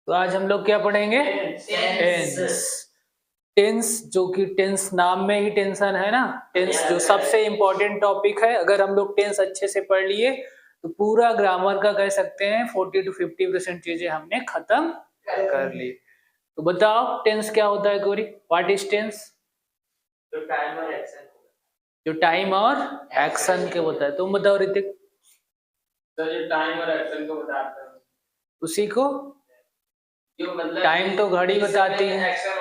तो आज हम लोग क्या पढ़ेंगे? टेंस। टेंस जो कि टेंस नाम में ही टेंशन है ना, टेंस जो सबसे इम्पोर्टेंट टॉपिक है। अगर हम लोग टेंस अच्छे से पढ़ लिए तो पूरा ग्रामर का कह सकते हैं 40 to 50% चीजें हमने खत्म कर ली। तो बताओ टेंस क्या होता है गौरी? What is tense? जो टाइम और एक्शन जो टाइम और एक्शन के होता है। तुम बताओ ऋतिक। तो जो टाइम और एक्शन को बताते हैं उसी को जो मतलब टाइम तो घड़ी बताती है, एक्शन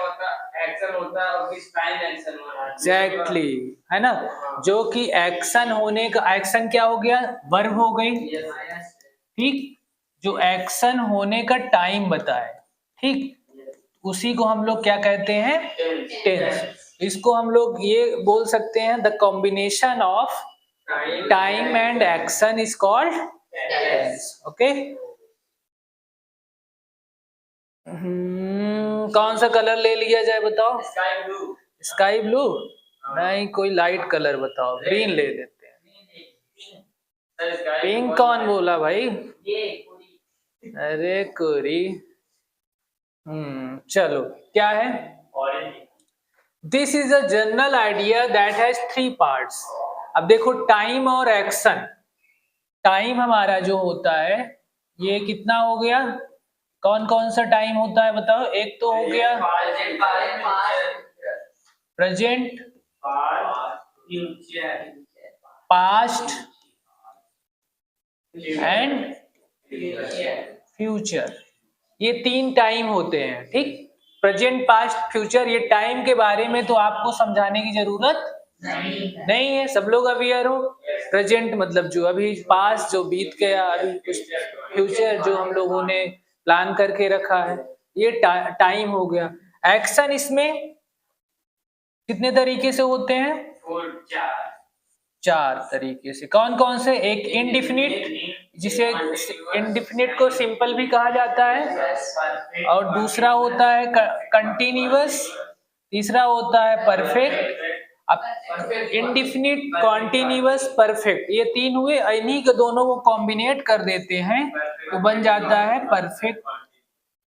होता है और किस टाइम एक्शन हो रहा है। एग्जैक्टली है ना। जो कि एक्शन होने का, एक्शन क्या हो गया? वर्ब हो गई, ठीक। जो एक्शन होने का टाइम बताए, ठीक, उसी को हम लोग क्या कहते हैं? टेंस। इसको हम लोग ये बोल सकते हैं the combination of time and action is called tense. Okay. कौन सा कलर ले लिया जाए बताओ? Sky blue. Sky blue? नहीं, कोई लाइट कलर बताओ। ग्रीन ले लेते हैं। पिंक कौन बोला भाई? अरे कोरी। चलो, क्या है? This is a general idea that has 3 parts. अब देखो टाइम और एक्शन। टाइम हमारा जो होता है ये कितना हो गया? कौन कौन सा टाइम होता है बताओ? एक तो हो गया प्रेजेंट, पास्ट एंड फ्यूचर। ये 3 टाइम होते हैं, ठीक। Present, past, future. ये टाइम के बारे में तो आपको समझाने की जरूरत नहीं है, सब लोग अवेयर हो। प्रेजेंट मतलब जो अभी, पास्ट जो बीत गया अभी, कुछ फ्यूचर जो हम लोगों ने प्लान करके रखा है, ये टाइम हो गया। एक्शन इसमें कितने तरीके से होते हैं? 4 तरीके से। कौन कौन से? एक इनडिफिनिट, जिसे इनडिफिनिट को सिंपल भी कहा जाता है, और दूसरा होता है कंटिन्यूअस, तीसरा होता है परफेक्ट। अब इनडिफिनिट, कॉन्टिन्यूअस, परफेक्ट, ये 3 हुए। इन्हीं के दोनों को कॉम्बिनेट कर देते हैं तो बन जाता है परफेक्ट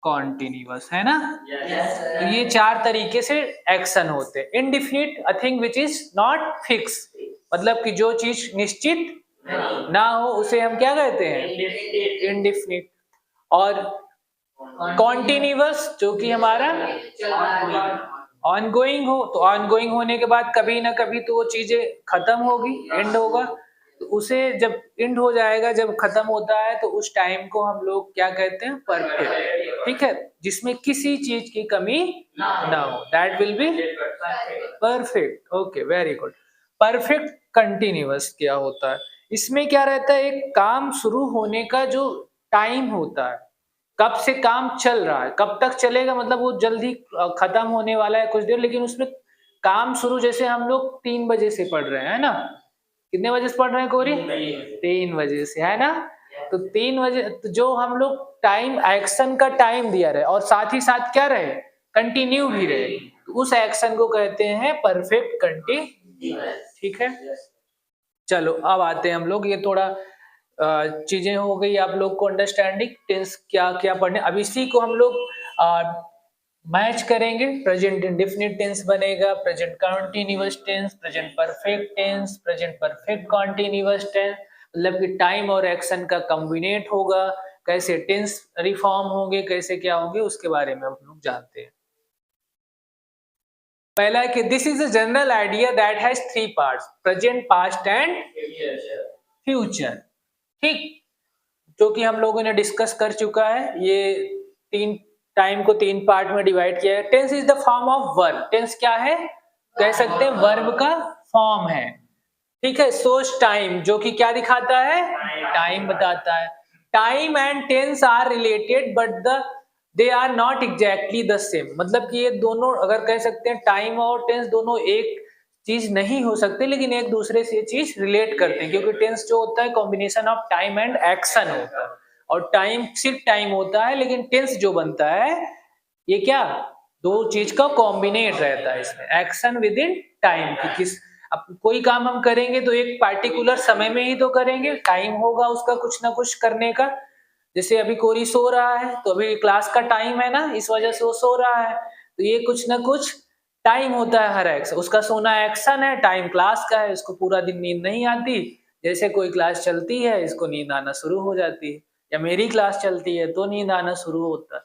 कॉन्टिन्यूअस, है ना। तो ये 4 तरीके से एक्शन होते हैं। Indefinite, a thing which is not fix, मतलब कि जो चीज निश्चित ना हो उसे हम क्या कहते हैं? इनडिफिनिट। और कॉन्टिन्यूअस जो कि हमारा ऑनगोइंग हो, तो ऑनगोइंग होने के बाद कभी ना कभी तो वो चीजें खत्म होगी, एंड होगा, तो उसे जब एंड हो जाएगा, जब खत्म होता है, तो उस टाइम को हम लोग क्या कहते हैं? परफेक्ट, ठीक है। जिसमें किसी चीज की कमी ना हो, that will be perfect. Okay, very good. Perfect continuous क्या होता है? इसमें क्या रहता है? एक काम शुरू होने का जो टाइम होता है, कब से काम चल रहा है, कब तक चलेगा, मतलब वो जल्दी खत्म होने वाला है कुछ देर, लेकिन उसमें काम शुरू, जैसे हम लोग 3 बजे से पढ़ रहे हैं ना। कितने बजे से पढ़ रहे हैं कोरी? 3 बजे से, है ना। तो 3 बजे तो जो हम लोग टाइम, एक्शन का टाइम दिया रहे और साथ ही साथ क्या रहे? कंटिन्यू भी रहे, तो उस एक्शन को कहते हैं परफेक्ट कंटिन्यूअस, ठीक है। चलो अब आते हैं हम लोग, ये थोड़ा चीजें हो गई आप लोग को अंडरस्टैंडिंग, टेंस क्या क्या पढ़ने। अब इसी को हम लोग मैच करेंगे। प्रेजेंट इंडेफिनिट टेंस बनेगा, present continuous tense, present perfect tense, present perfect continuous tense, मतलब कि टाइम और एक्शन का कॉम्बिनेट होगा। कैसे टेंस रिफॉर्म होंगे, कैसे क्या होंगे, उसके बारे में हम लोग जानते हैं। पहला है कि this is a general idea that has 3 parts, present, past and future, ठीक। जो कि हम लोगों ने डिस्कस कर चुका है। ये 3 टाइम को 3 पार्ट में डिवाइड किया है। Tense is the form of verb. Tense क्या है? कह सकते हैं वर्ब का फॉर्म है, ठीक है। सोच टाइम, जो कि क्या दिखाता है? टाइम बताता है। Time and tense are related but they are not exactly the same, मतलब कि ये दोनों, अगर कह सकते हैं टाइम और टेंस दोनों एक चीज नहीं हो सकते, लेकिन एक दूसरे से ये चीज रिलेट करते हैं, क्योंकि टेंस जो होता है combination of time and action होता है, और टाइम सिर्फ टाइम होता है, लेकिन टेंस जो बनता है ये क्या? दो चीज का कॉम्बिनेट रहता है इसमें, एक्शन विद इन टाइम की। किस, अब कोई काम हम करेंगे तो एक पार्टिकुलर समय में ही तो करेंगे, टाइम होगा उसका कुछ ना कुछ करने का। जैसे अभी कोरी सो रहा है तो अभी क्लास का टाइम है ना, इस वजह से वो सो रहा है, तो ये कुछ ना कुछ टाइम होता है हर एक्शन, उसका सोना एक्शन है, टाइम क्लास का है, इसको पूरा दिन नींद नहीं आती। जैसे कोई क्लास चलती है इसको नींद आना शुरू हो जाती है, या मेरी क्लास चलती है तो नींद आना शुरू होता है,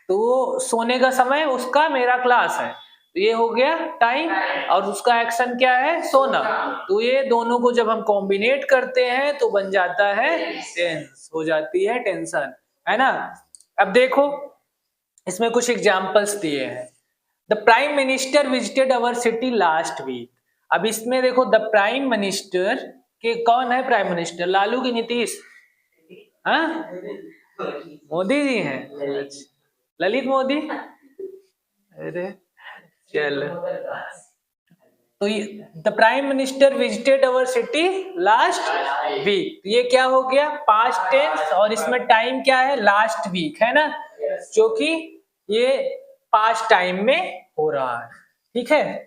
तो वो सोने का समय उसका मेरा क्लास है, तो ये हो गया टाइम, और उसका एक्शन क्या है, सोना। तो ये दोनों को जब हम कॉम्बिनेट करते हैं तो बन जाता है टेंस, हो जाती है टेंशन, है ना। अब देखो इसमें कुछ एग्जांपल्स दिए हैं। The prime minister visited our city last week. अब इसमें देखो द प्राइम मिनिस्टर के कौन है प्राइम मिनिस्टर, लालू की नीतीश, हाँ मोदी जी हैं, ललित मोदी, अरे चलो, तो the prime minister visited our city last week, ये क्या हो गया पास्ट टेंस, और इसमें टाइम क्या है लास्ट वीक, है ना, क्योंकि ये पास्ट टाइम में हो रहा है, ठीक है।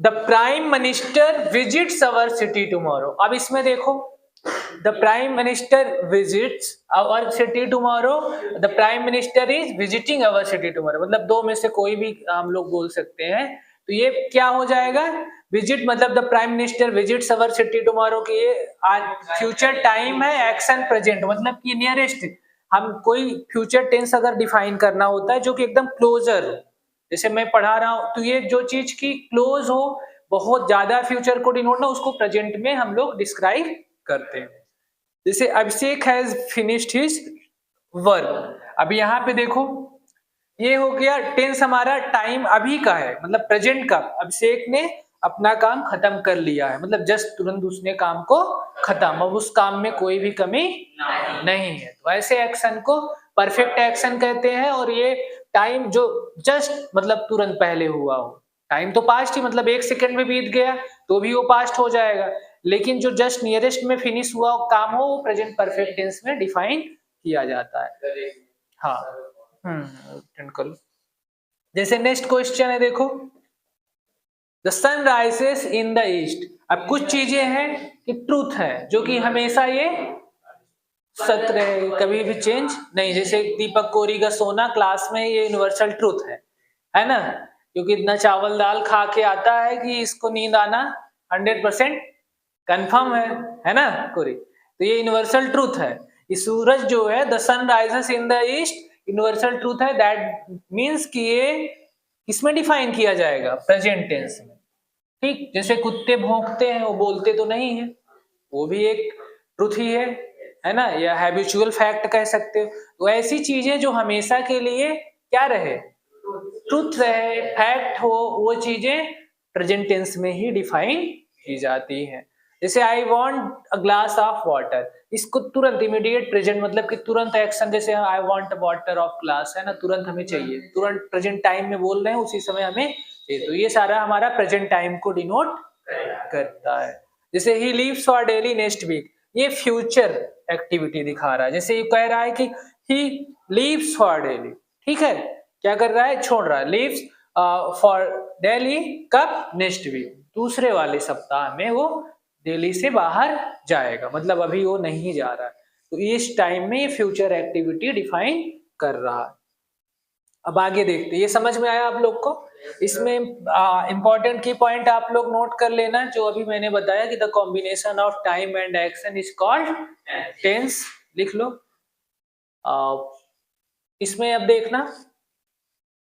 The prime minister visits our city tomorrow. अब इसमें देखो the prime minister visits our city tomorrow, the prime minister is visiting our city tomorrow, मतलब दो में से कोई भी हम लोग बोल सकते हैं। तो ये क्या हो जाएगा, विजिट मतलब the prime minister visits our city tomorrow की ये फ्यूचर टाइम है, एक्शन प्रेजेंट मतलब कि नियरेस्ट, हम कोई फ्यूचर टेंस अगर डिफाइन करना होता है जो कि एकदम क्लोजर हो, जैसे मैं पढ़ा रहा हूं तो ये जो चीज की क्लोज हो, बहुत ज्यादा फ्यूचर को डिनोट ना, उसको प्रेजेंट में हम लोग डिस्क्राइब करते हैं। जैसे अभिषेक हैज फिनिश्ड हिज वर्क। अब यहाँ पे देखो ये हो गया टेंस हमारा टाइम अभी का है, मतलब प्रेजेंट का, अभिषेक ने अपना काम खत्म कर लिया है, मतलब जस्ट तुरंत उसने काम को खत्म, अब उस काम में कोई भी कमी नहीं है, तो ऐसे एक्शन को परफेक्ट एक्शन कहते हैं। और ये टाइम जो जस्ट मतलब तुरंत पहले हुआ हो, टाइम तो पास्ट ही मतलब 1 सेकंड में बीत गया तो भी वो पास्ट हो जाएगा, लेकिन जो जस्ट नियरेस्ट में फिनिश हुआ काम हो वो प्रेजेंट परफेक्ट टेंस में डिफाइन किया जाता है। हाँ अटेंड करो। जैसे नेक्स्ट क्वेश्चन है देखो, the sun rises in the east. अब कुछ चीजें हैं कि ट्रूथ है जो कि हमेशा ये सत्य रहे, कभी भी चेंज नहीं, जैसे दीपक कोरी का सोना क्लास में ये यूनिवर्सल ट्रूथ है ना, क्योंकि इतना चावल दाल खा के आता है कि इसको नींद आना 100% कंफर्म है ना कोरी, तो ये यूनिवर्सल ट्रूथ है। ये सूरज जो है the sun rises in the east universal truth है, दैट मीन्स कि ये किसमें डिफाइन किया जाएगा, प्रेजेंट टेंस में, ठीक। जैसे कुत्ते भौंकते हैं वो बोलते तो नहीं है, वो भी एक ट्रूथ ही है ना, या हैबिचुअल फैक्ट कह सकते हो। तो ऐसी चीजें जो हमेशा के लिए क्या रहे, ट्रूथ रहे, फैक्ट हो, वो चीजें प्रेजेंट टेंस में ही डिफाइन की जाती हैं। जैसे I want a glass of water, इसको तुरंत इमीडिएट प्रेजेंट मतलब कि तुरंत एक्शन, जैसे I want water of glass है ना, तुरंत हमें चाहिए, तुरंत प्रेजेंट टाइम में बोल रहे हैं उसी समय हमें चाहिए, तो ये सारा हमारा प्रेजेंट टाइम को डिनोट करता है। जैसे he leaves for Delhi next week, ये फ्यूचर एक्टिविटी दिखा रहा है, जैसे ये कह रहा है कि ही लीव्स फॉर डेली, ठीक है, क्या कर रहा है, छोड़ रहा है, लीव्स फॉर डेली कब, नेक्स्ट वीक, दूसरे वाले सप्ताह में वो दिल्ली से बाहर जाएगा, मतलब अभी वो नहीं जा रहा है, तो इस टाइम में ये फ्यूचर एक्टिविटी डिफाइन कर रहा है। अब आगे देखते, ये समझ में आया आप लोग को। इसमें इंपॉर्टेंट की पॉइंट आप लोग नोट कर लेना, जो अभी मैंने बताया कि the combination of time and action is called tense, लिख लो। इसमें अब देखना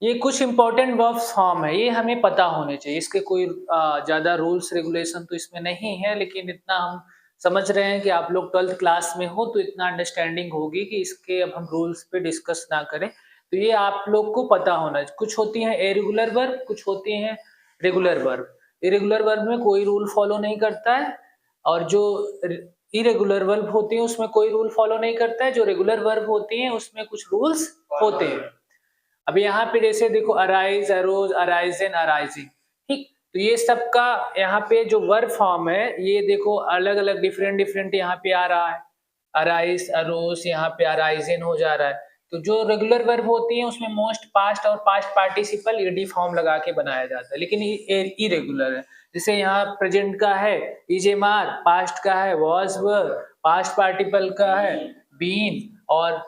ये कुछ इंपॉर्टेंट वर्ब फॉर्म है, ये हमें पता होने चाहिए, इसके कोई ज्यादा रूल्स रेगुलेशन तो इसमें नहीं है, लेकिन इतना हम समझ रहे हैं कि आप लोग 12th क्लास में हो तो इतना अंडरस्टैंडिंग होगी कि इसके अब हम रूल्स पे डिस्कस ना करें, तो ये आप लोग को पता होना चाहिए। कुछ होती हैं इरेगुलर वर्ब, कुछ होती हैं रेगुलर वर्ब। इरेगुलर वर्ब में कोई रूल फॉलो नहीं करता है, और जो इरेगुलर वर्ब होती है उसमें कोई रूल फॉलो नहीं करता है, जो रेगुलर वर्ब होती है उसमें कुछ रूल्स होते हैं। अब यहाँ पे जैसे देखो अराइज, अरोज, अराइजन, अराइजिंग, ठीक, तो ये सब का यहाँ पे जो वर्ब फॉर्म है ये देखो अलग अलग डिफरेंट यहाँ पे आ रहा है, अराइज, अरोज, यहाँ पे अराइजन हो जा रहा है। तो जो रेगुलर वर्ब होती है उसमें मोस्ट, पास्ट और पास्ट पार्टिसिपल ईडी फॉर्म लगा के बनाया जाता है, लेकिन इरेगुलर है। जैसे यहाँ प्रेजेंट का है इजेमार, पास्ट का है वॉज वर, पास्ट पार्टिसिपल का है बीन, और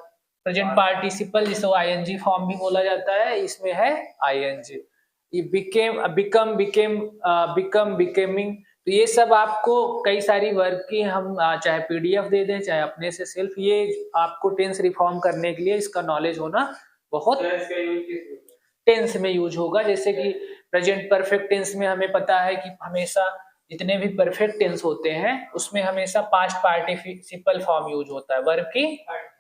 प्रेजेंट पार्टिसिपल जिसको आईएनजी फॉर्म भी बोला जाता है, इसमें है आईएनजी। ये बिकम, बिकमिंग, तो ये सब आपको कई सारी वर्क की हम चाहे पीडीएफ दे दें चाहे अपने से सेल्फ, ये आपको टेंस रिफॉर्म करने के लिए इसका नॉलेज होना बहुत टेंस में यूज होगा। जैसे कि प्रेजेंट परफेक्ट टेंस में हमें पता है कि हमेशा जितने भी परफेक्ट टेंस होते हैं उसमें हमेशा पास्ट पार्टिसिपल फॉर्म यूज होता है, वर्ब की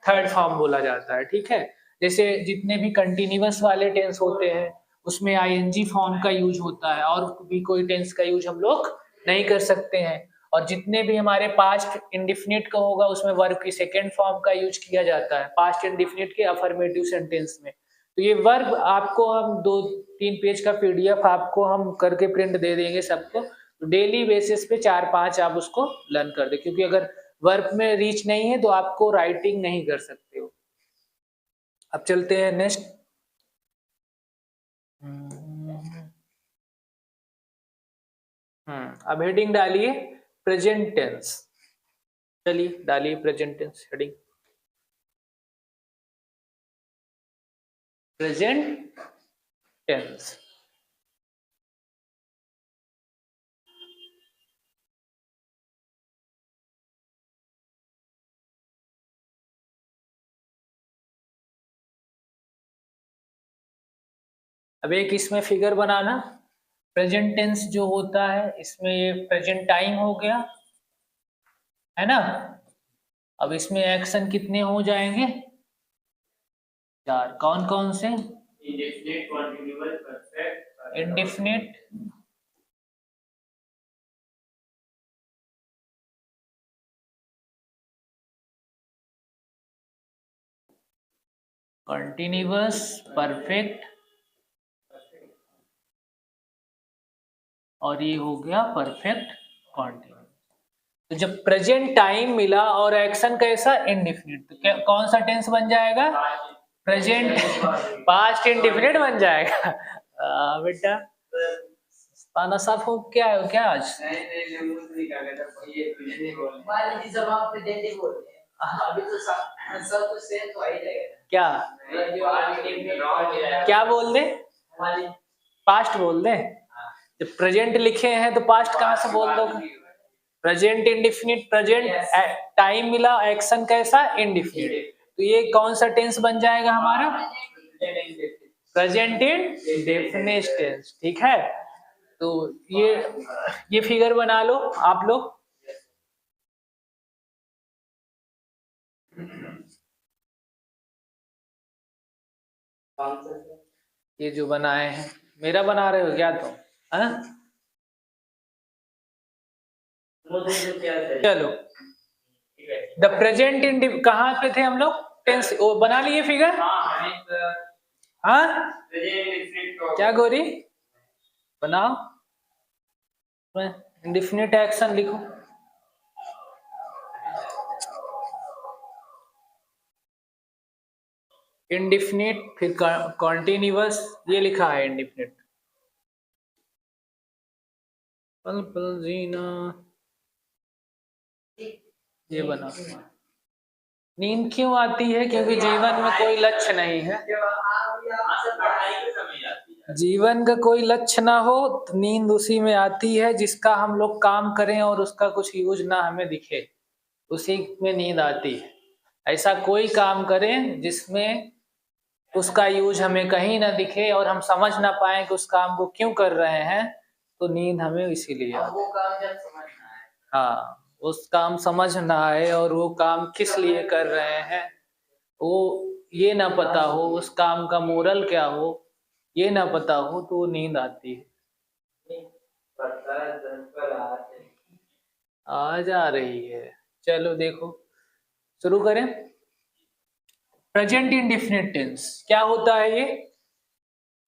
थर्ड फॉर्म बोला जाता है, ठीक है। जैसे जितने भी कंटिन्यूअस वाले टेंस होते हैं उसमें आईएनजी फॉर्म का यूज होता है, और भी कोई टेंस का यूज हम लोग नहीं कर सकते हैं। और जितने भी हमारे पास्ट इंडिफिनिट का होगा उसमें वर्ब की सेकेंड फॉर्म का यूज किया जाता है पास्ट इंडिफिनिट के अफर्मेटिव सेंटेंस में। तो ये वर्ब आपको हम 2-3 पेज का पीडीएफ आपको हम करके प्रिंट दे देंगे सबको, तो डेली बेसिस पे 4-5 आप उसको लर्न कर दे, क्योंकि अगर वर्ब में रीच नहीं है तो आपको राइटिंग नहीं कर सकते हो। अब चलते हैं नेक्स्ट। अब हेडिंग डालिए प्रेजेंट टेंस। चलिए डालिए present tense heading, present tense. अब एक इसमें फिगर बनाना, प्रेजेंट टेंस जो होता है इसमें ये प्रेजेंट टाइम हो गया है ना। अब इसमें एक्शन कितने हो जाएंगे, 4। कौन कौन से, indefinite, continuous, perfect, indefinite, continuous, perfect, और ये हो गया परफेक्ट कंटिन्यूअस। तो जब प्रेजेंट टाइम मिला और एक्शन कैसा, इंडेफिनिट, तो कौन सा टेंस बन जाएगा, प्रेजेंट पास्ट इंडेफिनिट बन जाएगा। बेटा पाना साफ हो क्या है क्या आज, क्या क्या बोल दे, पास्ट बोल दे। जब प्रेजेंट लिखे हैं तो पास्ट कहाँ से बोल दो, प्रेजेंट इंडेफिनिट, प्रेजेंट टाइम मिला एक्शन कैसा, इंडेफिनिट, तो ये कौन सा टेंस बन जाएगा हमारा, प्रेजेंट इंडेफिनिट टेंस, ठीक है। तो ये फिगर बना लो आप लोग। ये जो बनाए हैं, मेरा बना रहे हो क्या तुम, हाँ? चलो द प्रेजेंट इन कहाँ पे थे हम लोग, टेंस, वो बना लिए फिगर, हाँ क्या गोरी बनाओ, इंडेफिनिट एक्शन लिखो, इंडेफिनिट फिर कॉन्टिन्यूअस, ये लिखा है इंडेफिनिट, पल पल जीना, ये बना। नींद क्यों आती है, क्योंकि जीवन में कोई लक्ष्य नहीं है, जीवन का कोई लक्ष्य ना हो तो नींद उसी में आती है जिसका हम लोग काम करें और उसका कुछ यूज ना हमें दिखे, उसी में नींद आती है। ऐसा कोई काम करें जिसमें उसका यूज हमें कहीं ना दिखे और हम समझ ना पाए कि उस काम को क्यों कर रहे हैं, तो नींद हमें इसीलिए आती है। हाँ, उस काम समझ ना आए और वो काम किस लिए कर रहे हैं वो ये ना पता हो, उस काम का मोरल क्या हो ये ना पता हो, तो वो नींद आती है। आज आ रही है, चलो देखो शुरू करें। प्रेजेंट इंडेफिनिट टेंस क्या होता है ये,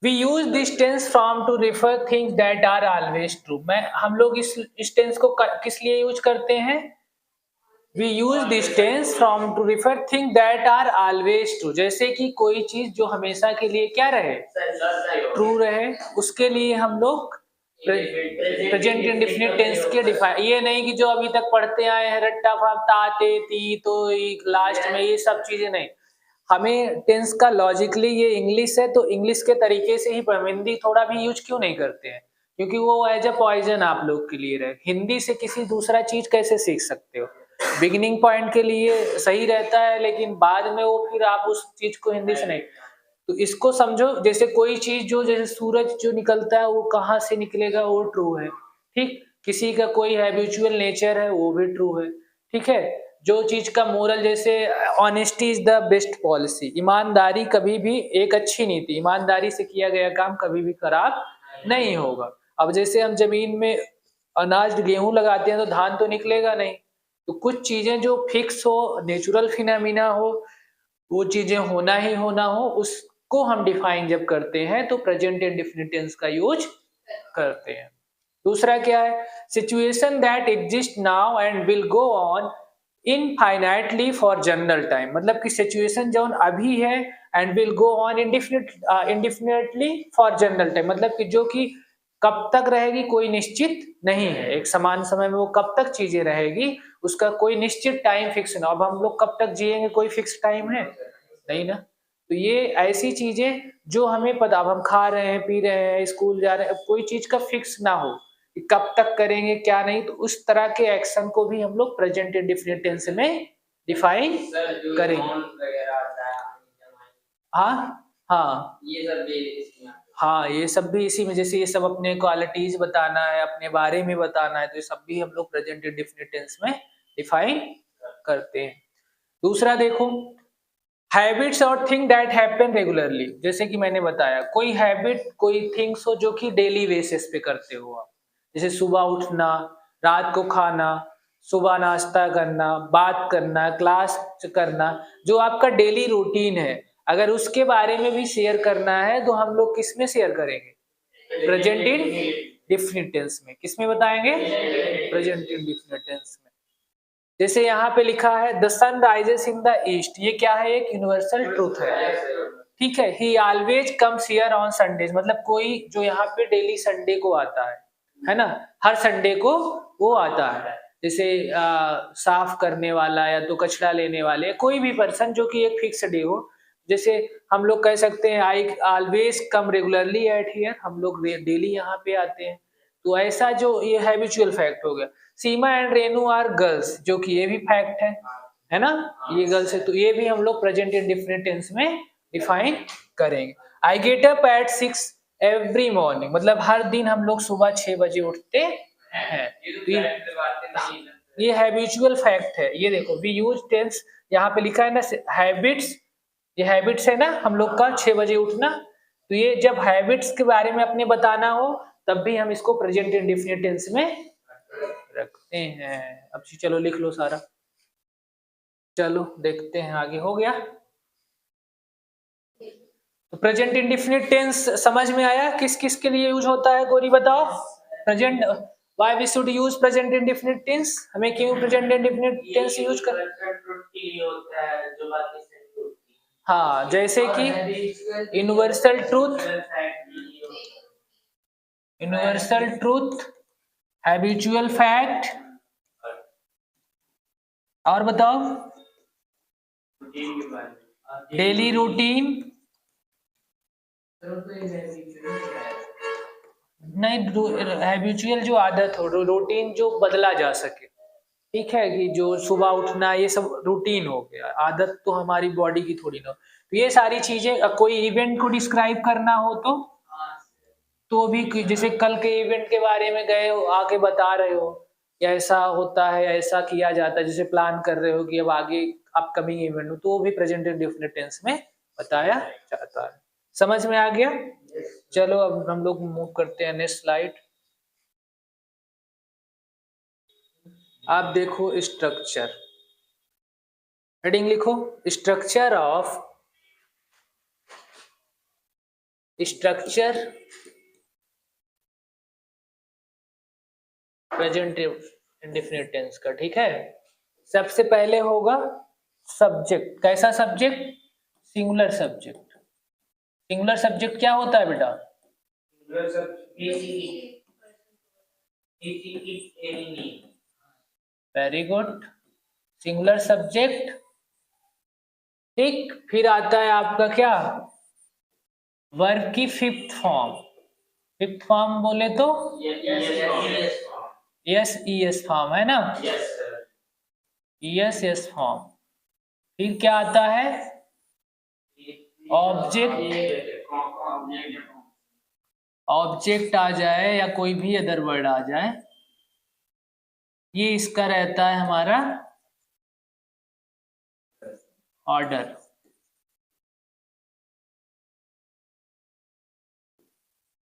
We use this tense form to refer things that are always true। हम लोग इस टेंस को किस लिए यूज करते हैं, We use this tense form to refer things that are always true। जैसे कि कोई चीज जो हमेशा के लिए क्या रहे, ट्रू रहे, उसके लिए हम लोग प्रेजेंट इंडेफिनिट टेंस के डिफाइन, ये नहीं कि जो अभी तक पढ़ते आए हैं रट्टा फाफ्ता आते ती तो लास्ट में ये सब चीजें नहीं। हमें टेंस का लॉजिकली, ये इंग्लिश है तो इंग्लिश के तरीके से ही हिंदी थोड़ा भी यूज क्यों नहीं करते हैं, क्योंकि वो एज अ पॉइजन आप लोग के लिए रहे। हिंदी से किसी दूसरा चीज कैसे सीख सकते हो? बिगिनिंग पॉइंट के लिए सही रहता है, लेकिन बाद में वो फिर आप उस चीज को हिंदी से नहीं। तो इसको समझो, जैसे कोई चीज जो, जैसे सूरज जो निकलता है वो कहाँ से निकलेगा, वो ट्रू है, ठीक। किसी का कोई हैबिचुअल नेचर है, वो भी ट्रू है, ठीक है। जो चीज का मोरल, जैसे honesty is the best policy, ईमानदारी कभी भी एक अच्छी नीति, ईमानदारी से किया गया काम कभी भी खराब नहीं होगा। अब जैसे हम जमीन में अनाज गेहूं लगाते हैं तो धान तो निकलेगा नहीं। तो कुछ चीजें जो फिक्स हो, नेचुरल फिनोमिना हो, वो चीजें होना ही होना हो, उसको हम डिफाइन जब करते हैं तो प्रेजेंट इंडेफिनिट टेंस का यूज करते हैं। दूसरा क्या है? Situation that exist now and will go on infinitely for general time, मतलब कि सिचुएशन जो अभी है and will go on indefinitely for general time, मतलब कि जो कि कब तक रहेगी कोई निश्चित नहीं है, एक समान समय में वो कब तक चीजें रहेगी उसका कोई निश्चित टाइम फिक्स ना। अब हम लोग कब तक जिएंगे, कोई फिक्स टाइम है नहीं ना। तो ये ऐसी चीजें जो हमें पता, अब हम खा रहे हैं, पी रहे हैं, स्कूल जा रहे हैं, अब कोई चीज का फिक्स ना हो कि कब तक करेंगे क्या नहीं, तो उस तरह के एक्शन को भी हम लोग प्रेजेंट इंडेफिनिट टेंस में डिफाइन करेंगे। हाँ हाँ, ये सब भी इसी में, जैसे ये सब अपने क्वालिटीज बताना है, अपने बारे में बताना है, तो ये सब भी हम लोग प्रेजेंट इंडेफिनिट टेंस में डिफाइन करते हैं। दूसरा देखो, हैबिट्स और थिंग दैट हैपन रेगुलरली, जैसे कि मैंने बताया कोई हैबिट, कोई थिंग्स हो जो कि डेली बेसिस पे करते हो आप, जैसे सुबह उठना, रात को खाना, सुबह नाश्ता करना, बात करना, क्लास करना, जो आपका डेली रूटीन है, अगर उसके बारे में भी शेयर करना है तो हम लोग किस में शेयर करेंगे? प्रेजेंट इंडेफिनिट टेंस में। किस में बताएंगे? प्रेजेंट इंडेफिनिट टेंस में। जैसे यहाँ पे लिखा है the sun rises in the east, ये क्या है? एक यूनिवर्सल ट्रूथ है, ठीक है। He always comes here on Sundays, मतलब कोई जो यहाँ पे डेली संडे को आता है ना, हर संडे को वो आता है। जैसे साफ करने वाला या तो कचरा लेने वाले, कोई भी पर्सन जो कि एक फिक्स डे हो। जैसे हम लोग कह सकते हैं I always come regularly eight here, हम लोग डेली यहाँ पे आते हैं। तो ऐसा जो ये हैबिचुअल फैक्ट हो गया। सीमा एंड रेनू आर गर्ल्स, जो कि ये भी फैक्ट है ना, ये गर्ल्स है, तो ये भी हम लोग प्रेजेंट इंडेफिनिट टेंस में डिफाइन करेंगे। I get up at 6 every morning, मतलब हर दिन हम लोग सुबह 6 बजे उठते हैं। ये हैबिचुअल फैक्ट है। ये देखो वी यूज टेंस, यहाँ पे लिखा है ना हैबिट्स, ये हैबिट्स है ना हम लोग का 6 बजे उठना। तो ये जब हैबिट्स के बारे में अपने बताना हो तब भी हम इसको प्रेजेंट इंडेफिनिट टेंस में रखते हैं। अब चलो लिख लो सारा, चलो देखते हैं आगे। हो गया? तो प्रेजेंट इंडेफिनिट टेंस समझ में आया किस किस के लिए यूज होता है? गोरी बताओ। Present, why we should use present indefinite tense, हमें क्यों प्रेजेंट इंडेफिनिट टेंस यूज कर? हाँ, जैसे कि universal truth, universal truth, habitual fact, और बताओ डेली रूटीन, नहीं हैबिचुअल जो आदत हो, रूटीन जो बदला जा सके, ठीक है, कि जो सुबह उठना ये सब रूटीन हो गया, आदत तो हमारी बॉडी की थोड़ी ना। तो ये सारी चीजें, कोई इवेंट को डिस्क्राइब करना हो तो भी, जैसे कल के इवेंट के बारे में गए हो, आके बता रहे हो या ऐसा होता है, ऐसा किया जाता है, जैसे प्लान कर रहे हो कि अब आगे अपकमिंग इवेंट हो, तो वो भी प्रेजेंट इंडेफिनिट टेंस में बताया जाता है। समझ में आ गया? चलो अब हम लोग मूव करते हैं नेक्स्ट स्लाइड। आप देखो स्ट्रक्चर, हेडिंग लिखो structure of, structure present indefinite tense का, ठीक है। सबसे पहले होगा सब्जेक्ट। कैसा subject? Singular subject. Singular subject क्या होता है बेटा? Very good. सिंगुलर सब्जेक्ट, ठीक। फिर आता है आपका क्या, वर्ब की फिफ्थ फॉर्म। फिफ्थ फॉर्म बोले तो यस ई एस फॉर्म है ना, यस यस फॉर्म। फिर क्या आता है, ऑब्जेक्ट, ऑब्जेक्ट आ जाए या कोई भी अदर वर्ड आ जाए, ये इसका रहता है हमारा ऑर्डर।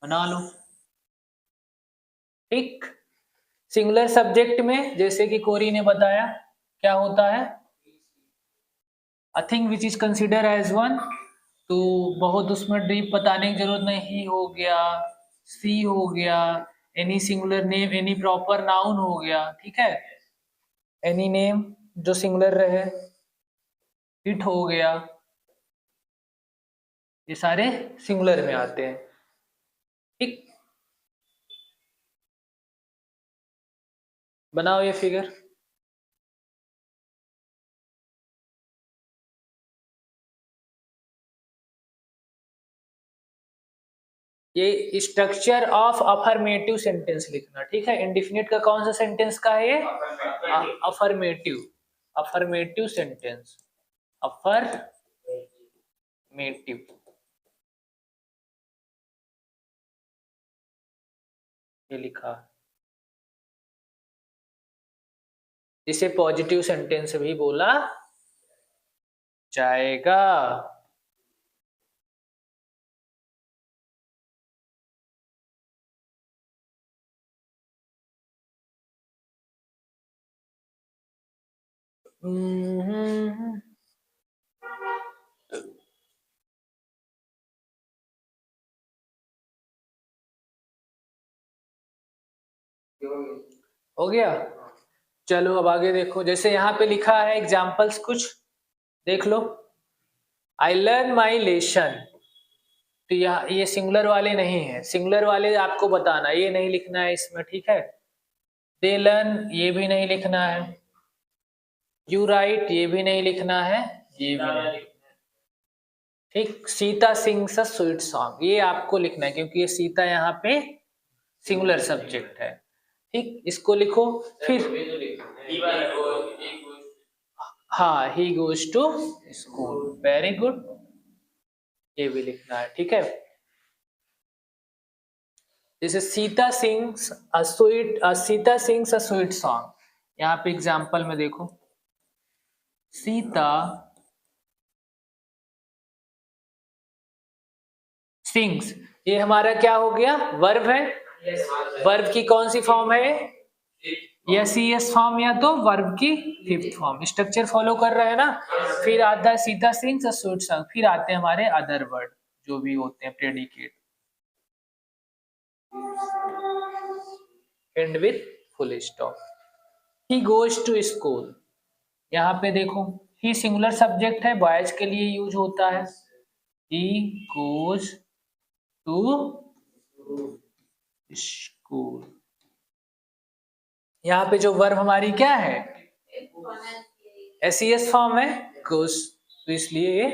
बना लो, ठीक। सिंगुलर सब्जेक्ट में जैसे कि कोरी ने बताया क्या होता है, a thing which is consider as one, तो बहुत उसमें डीप बताने की जरूरत नहीं, ही हो गया, सी हो गया, any singular name, any proper noun हो गया, ठीक है, एनी नेम जो सिंगुलर रहे, इट हो गया, ये सारे सिंगुलर में आते हैं, ठीक। बनाओ ये फिगर। ये स्ट्रक्चर ऑफ अफर्मेटिव सेंटेंस लिखना, ठीक है। इंडिफिनिट का कौन सा सेंटेंस का है ये, अफर्मेटिव, अफर्मेटिव सेंटेंस, अफर्मेटिव, ये लिखा, जिसे पॉजिटिव सेंटेंस भी बोला जाएगा। हो गया, चलो अब आगे देखो। जैसे यहाँ पे लिखा है एग्जाम्पल्स कुछ देख लो। आई लर्न माई लेसन, तो यहाँ ये सिंगुलर वाले नहीं है, सिंगुलर वाले आपको बताना, ये नहीं लिखना है इसमें, ठीक है। दे लर्न, ये भी नहीं लिखना है। यू राइट, ये भी नहीं लिखना है, ये भी नहीं, ठीक। Sita sings a sweet song, ये आपको लिखना है क्योंकि ये सीता यहाँ पे सिंगुलर सब्जेक्ट है, ठीक। इसको लिखो। फिर हाँ, he goes to school, very good, ये भी लिखना है, ठीक है। जैसे Sita sings a sweet song, यहाँ पे एग्जाम्पल में देखो, सीता सिंग्स, ये हमारा क्या हो गया, वर्ब है। वर्ब की कौन सी फॉर्म है, यस यस फॉर्म या तो वर्ब की फिफ्थ फॉर्म, स्ट्रक्चर फॉलो कर रहे हैं ना। फिर आता है Sita sings a sweet song, फिर आते हैं हमारे अदर वर्ड जो भी होते हैं predicate, and with full stop. He goes to school, यहाँ पे देखो, ही सिंगुलर सब्जेक्ट है, बॉयज के लिए यूज होता है, ही गोज टू स्कूल। यहाँ पे जो वर्ब हमारी क्या है, एस फॉर्म है, गोज, तो इसलिए ये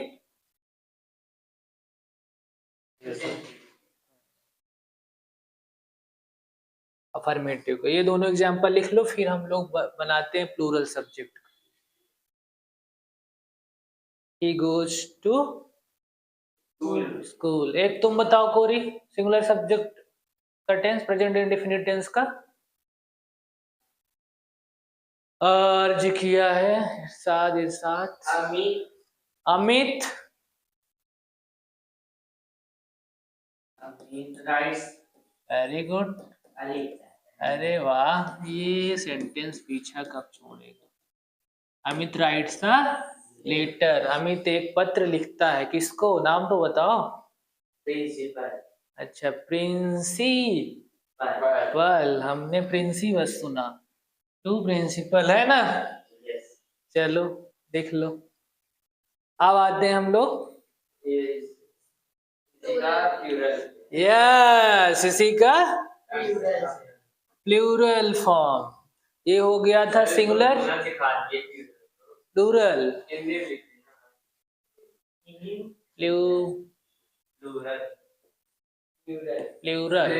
अफर्मेटिव को, ये दोनों एग्जांपल लिख लो, फिर हम लोग बनाते हैं plural subject. He goes to school. एक तुम बताओ कोरी, सिंगुलर सब्जेक्ट का टेंस, प्रेजेंट इंडेफिनिट टेंस का। अर्ज किया है इरशाद, इरशाद, अमित, वेरी गुड, अरे वाह, ये सेंटेंस पीछा कब छोड़ेगा। Amit writes the letter, Amit एक पत्र लिखता है, किसको, नाम तो बताओ। प्रिंसिपल, अच्छा प्रिंसिपल, हमने प्रिंसी बस सुना, तू प्रिंसिपल है ना। चलो देख लो। अब आते हैं हम लोग, यस, इसी का प्लूरल फॉर्म, ये हो गया था सिंगुलर प्लूरल प्लूरल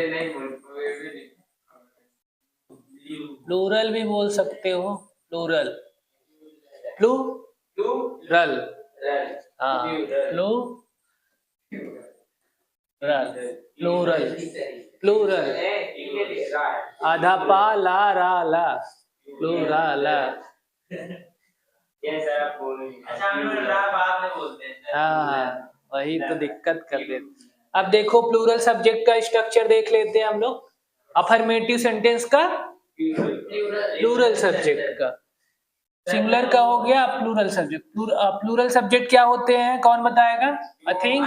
प्लूरल भी बोल सकते हो, प्लूरल प्लूरल, हाँ प्लूरल प्लूरल, आधा पा ला रा ला, प्लूरल। हाँ, वही तो दिक्कत कर देते। अब देखो प्लूरल सब्जेक्ट का स्ट्रक्चर देख लेते हैं हम लोग, अफर्मेटिव सेंटेंस का प्लूरल सब्जेक्ट का, सिंगुलर का हो गया प्लूरल सब्जेक्ट। प्लूरल सब्जेक्ट क्या होते हैं, कौन बताएगा? आई थिंक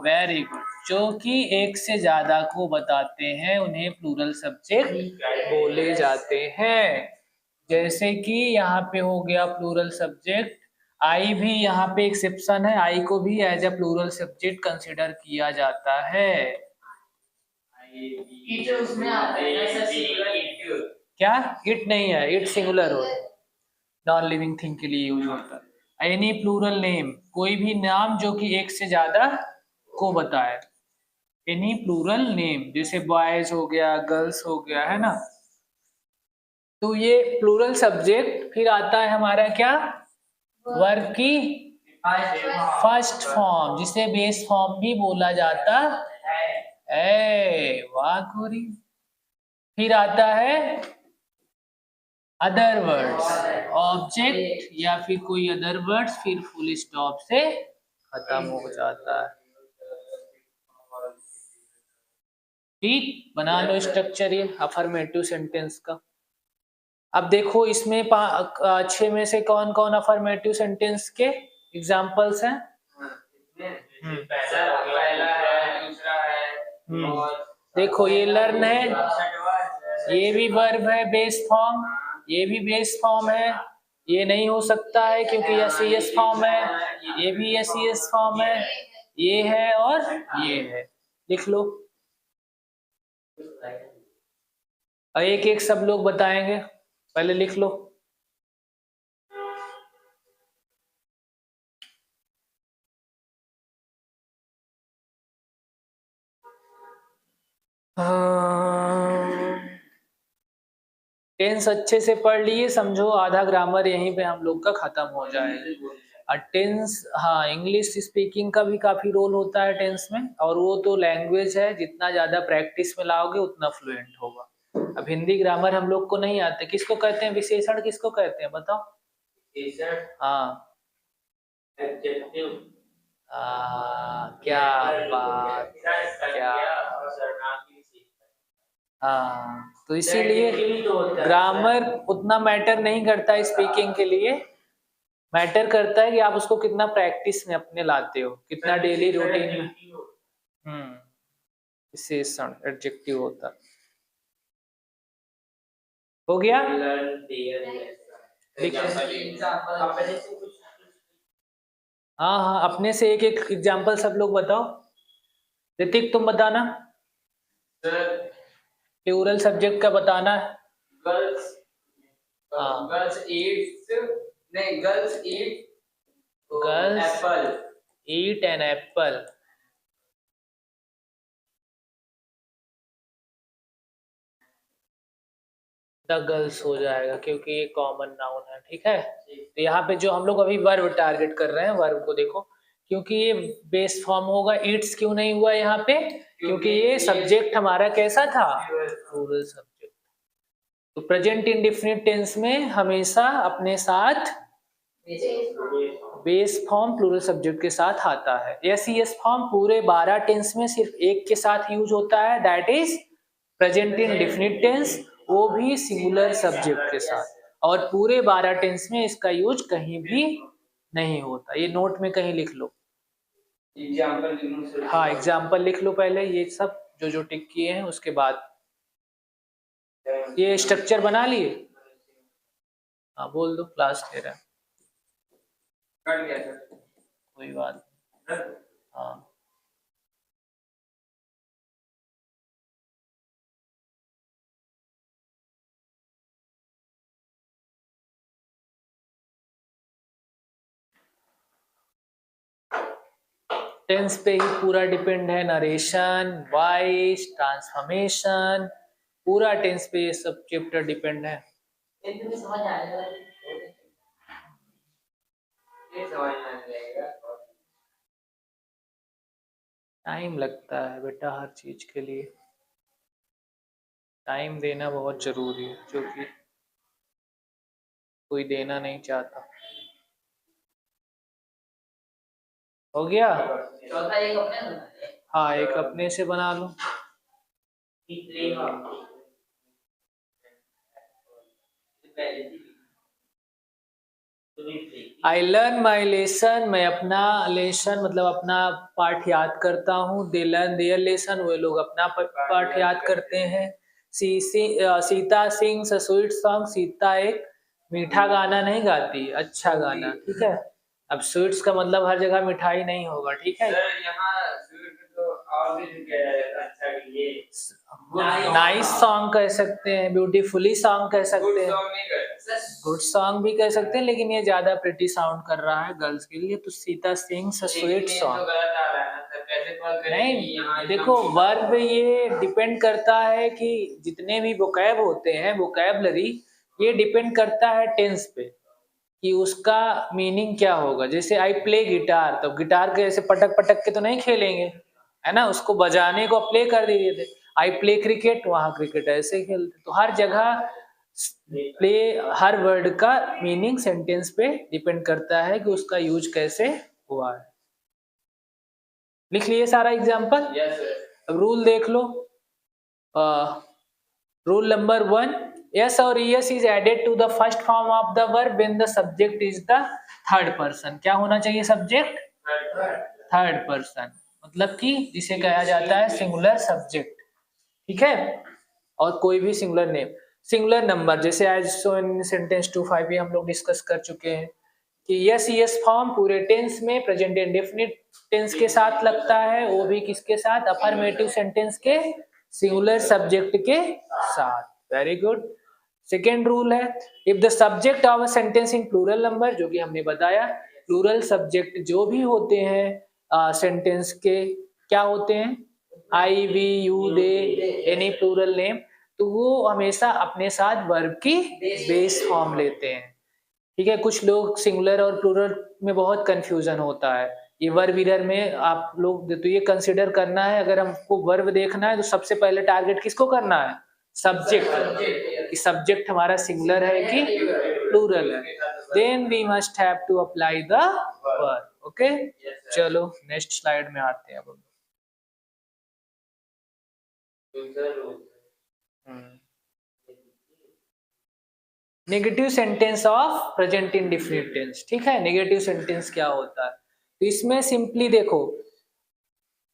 वेरी गुड, जो कि एक से ज्यादा को बताते हैं उन्हें प्लूरल सब्जेक्ट बोले जाते हैं। जैसे कि यहाँ पे हो गया प्लूरल सब्जेक्ट, आई भी यहाँ पे एक्सेप्शन है, आई को भी as a plural subject consider किया जाता है। क्या इट नहीं है, इट सिंगुलर हो, नॉन लिविंग थिंग के लिए यूज होता है। एनी प्लूरल नेम, कोई भी नाम जो कि एक से ज्यादा को बताए, एनी प्लूरल नेम, जैसे बॉयज हो गया, गर्ल्स हो गया, है ना। तो ये प्लूरल सब्जेक्ट फिर आता है हमारा क्या, वर्ब की फर्स्ट फॉर्म, जिसे बेस फॉर्म भी बोला जाता है। वाह गोरी। फिर आता है अदर वर्ड्स, ऑब्जेक्ट या फिर कोई अदर वर्ड्स फिर फुल स्टॉप से खत्म हो जाता है। ठीक, बना लो स्ट्रक्चर ये अफर्मेटिव सेंटेंस का। अब देखो इसमें 6 में से कौन कौन अफर्मेटिव सेंटेंस के एग्जांपल्स हैं? देखो ये लर्न है, ये भी वर्ब है बेस फॉर्म, ये भी बेस फॉर्म है, ये नहीं हो सकता है क्योंकि यह सीएस फॉर्म है, ये भी सीएस फॉर्म है, ये है और ये है। लिख लो, एक एक सब लोग बताएंगे, पहले लिख लो। टेंस अच्छे से पढ़ लिए, समझो आधा ग्रामर यहीं पे हम लोग का खत्म हो जाएगा। और टेंस, हाँ, इंग्लिश स्पीकिंग का भी काफी रोल होता है टेंस में, और वो तो लैंग्वेज है, जितना ज्यादा प्रैक्टिस में लाओगे उतना फ्लुएंट होगा। अब हिंदी ग्रामर हम लोग को नहीं आते, किसको कहते हैं विशेषण, किसको कहते हैं बताओ? हाँ, क्या बात, क्या, हाँ, तो इसीलिए ग्रामर उतना मैटर नहीं करता स्पीकिंग के लिए, मैटर करता है कि आप उसको कितना प्रैक्टिस में अपने लाते हो, कितना डेली रूटीन में। विशेषण एडजेक्टिव होता। हो गया? हाँ हाँ, अपने से एक एक एग्जाम्पल सब लोग बताओ। ऋतिक तुम बताना, प्लूरल सब्जेक्ट का बताना है। गर्ल्स, गर्ल्स ईट, नहीं girls eat, girls Apple, eat an apple. The girls हो जाएगा क्योंकि ये कॉमन नाउन है, ठीक है। तो यहाँ पे जो हम लोग अभी वर्ब टारगेट कर रहे हैं, वर्ब को देखो, क्योंकि ये बेस फॉर्म होगा, इट्स क्यों नहीं हुआ यहाँ पे, क्योंकि ये सब्जेक्ट हमारा कैसा था, प्लूरल सब्जेक्ट। तो प्रेजेंट इंडेफिनिट टेंस में हमेशा अपने साथ बेस फॉर्म प्लूरल सब्जेक्ट के साथ आता है। एस फॉर्म पूरे 12 टेंस में सिर्फ एक के साथ यूज होता है, that is present indefinite tense, वो भी सिंगुलर सब्जेक्ट के साथ, और पूरे 12 टेंस में इसका यूज कहीं भी नहीं होता। ये नोट में कहीं लिख लो, एग्जाम्पल। हाँ, एग्जाम्पल लिख लो पहले, ये सब जो जो टिक किए हैं उसके बाद। ये स्ट्रक्चर बना लिए? हाँ बोल दो, क्लास ले रहा है, कोई बात। हाँ टेंस पे ही पूरा डिपेंड है, नरेशन, वॉइस, ट्रांसफॉर्मेशन, पूरा टेंस पे ये सब चैप्टर डिपेंड है। समझ आएगा, ये समझ में आ जाएगा। टाइम लगता है बेटा हर चीज के लिए, टाइम देना बहुत जरूरी है, जो कि कोई देना नहीं चाहता। हो गया? चौथा एक अपने बना दे। हाँ, एक अपने से बना लो। आई लर्न माई लेसन, मैं अपना लेसन मतलब अपना पाठ याद करता हूँ। दे लर्न देयर लेसन, वे लोग अपना पाठ याद करते हैं। Sita sings a sweet song, Sita एक मीठा गाना नहीं गाती, अच्छा गाना, ठीक है। अब स्वीट्स का मतलब हर जगह मिठाई नहीं होगा, ठीक है। सर यहाँ स्वीट तो और भी लिखा है, अच्छा ये नाइस सॉन्ग कह सकते हैं, ब्यूटीफुली सॉन्ग कह सकते हैं, सॉन्ग नहीं कर, गुड सॉन्ग भी कह सकते हैं, लेकिन ये ज्यादा प्रिटी साउंड कर रहा है गर्ल्स के लिए, तो Sita sings a sweet song. नहीं, देखो वर्ब ये डिपेंड करता है कि जितने भी वोकैब होते हैं, वोकैबलरी, ये डिपेंड करता है टेंस पे कि उसका मीनिंग क्या होगा। जैसे आई प्ले गिटार, तो गिटार के ऐसे पटक पटक के तो नहीं खेलेंगे, है ना, उसको बजाने को प्ले कर दिए थे। आई प्ले क्रिकेट, वहां क्रिकेट ऐसे खेलते। तो हर जगह प्ले, हर वर्ड का मीनिंग सेंटेंस पे डिपेंड करता है कि उसका यूज कैसे हुआ है। लिख लिए सारा एग्जाम्पल? अब रूल देख लो। रूल नंबर 1, yes और yes is added to the first form of the verb when the subject is the third person। क्या होना चाहिए सब्जेक्ट? थर्ड पर्सन, मतलब कि जिसे कहा जाता है सिंगुलर सब्जेक्ट, ठीक है। और कोई भी सिंगुलर नेम, सिंगुलर नंबर, जैसे आज सो इन सेंटेंस 2-5 भी हम लोग डिस्कस कर चुके हैं कि यस यस फॉर्म पूरे टेंस में प्रेजेंट इंडेफिनिट टेंस के साथ लगता है, वो भी किसके साथ? अफर्मेटिव सेंटेंस के सिंगुलर सब्जेक्ट के साथ। Very good. सेकेंड रूल है, if the subject of a sentence in plural number, जो कि हमने बताया प्लूरल सब्जेक्ट जो भी होते हैं सेंटेंस के, क्या होते हैं? I, we, you, they, any plural name, तो वो हमेशा अपने साथ वर्ब की बेस फॉर्म लेते हैं, ठीक है। कुछ लोग सिंगुलर और प्लूरल में बहुत कंफ्यूजन होता है, ये वर्ब इरर में आप लोग तो ये कंसिडर करना है, अगर हमको वर्ब देखना है तो सबसे पहले टारगेट किसको करना है? सब्जेक्ट, कि सब्जेक्ट हमारा सिंगुलर है कि प्लूरल है, then we must have to apply the verb. Okay, चलो नेक्स्ट स्लाइड में आते हैं अब। Negative sentence of present indefinite tense, ठीक है। नेगेटिव सेंटेंस क्या होता है? तो इसमें सिंपली देखो,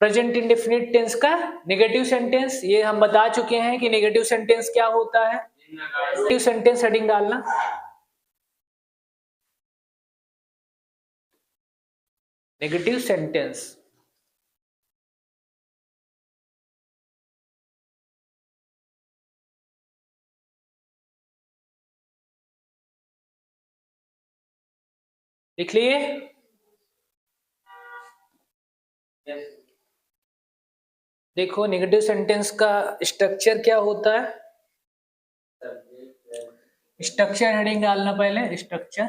प्रेजेंट इंडेफिनिट टेंस का नेगेटिव सेंटेंस, ये हम बता चुके हैं कि नेगेटिव सेंटेंस क्या होता है। नेगेटिव सेंटेंस हेडिंग डालना, नेगेटिव सेंटेंस। लिख लिए? देखो नेगेटिव सेंटेंस का स्ट्रक्चर क्या होता है, स्ट्रक्चर हेडिंग डालना पहले, स्ट्रक्चर।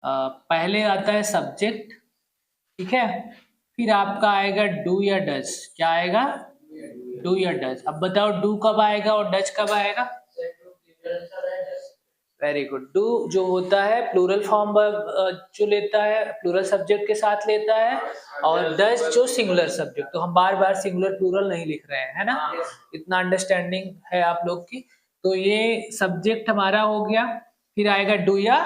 पहले आता है सब्जेक्ट, ठीक है, फिर आपका आएगा डू या डज। क्या आएगा? डू या डज। अब बताओ डू कब आएगा और डज कब आएगा? Very good. डू जो होता है प्लूरल फॉर्म जो लेता है, प्लूरल सब्जेक्ट के साथ लेता है, और डज जो सिंगुलर सब्जेक्ट। तो हम बार बार सिंगुलर प्लूरल नहीं लिख रहे हैं, है ना, इतना अंडरस्टैंडिंग है आप लोग की। तो ये सब्जेक्ट हमारा हो गया, फिर आएगा डू या